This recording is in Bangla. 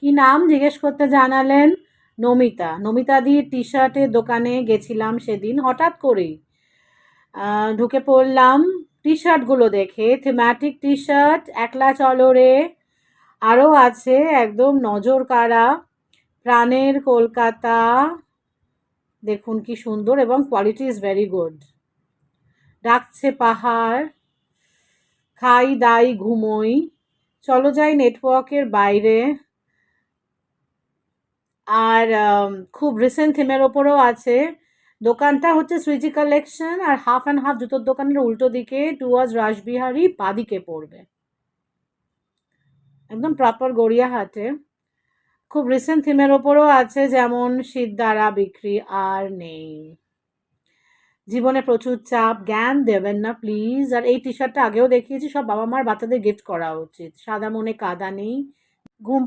কি নাম জিজ্ঞেস করতে জানালেন? নমিতা। নমিতাদির টি শার্টের দোকানে গেছিলাম সেদিন হঠাৎ করেই। ঢুকে পড়লাম টি শার্টগুলো দেখে, থিম্যাটিক টি শার্ট, একলা চলো রে, আরও আছে একদম নজর কাড়া, প্রাণের কলকাতা, দেখুন কি সুন্দর, এবং কোয়ালিটি ইজ ভেরি গুড। ডাকছে পাহাড়, খাই দাই ঘুমোই, চলো যাই নেটওয়ার্কের বাইরে, আর খুব রিসেন্ট থিমের ওপরেও আছে। দোকানটা হচ্ছে সুইজি কালেকশন, আর হাফ অ্যান্ড হাফ জুতোর দোকানের উল্টো দিকে টুয়ার্ডস রাসবিহারি বাদিকে পড়বে, একদম প্রপার গড়িয়াহাটে। খুব রিসেন্ট থিমের ওপরও আছে, যেমন শীতদারা বিক্রি আর নেই। জীবনে প্রচুর চাপ, জ্ঞান দেবেন না প্লিজ। আর এই টি শার্টটা আগেও দেখিয়েছি, সব বাবা মার বাচ্চাদের গিফট করা উচিত। সাদা মনে কাদা নেই, ঘুম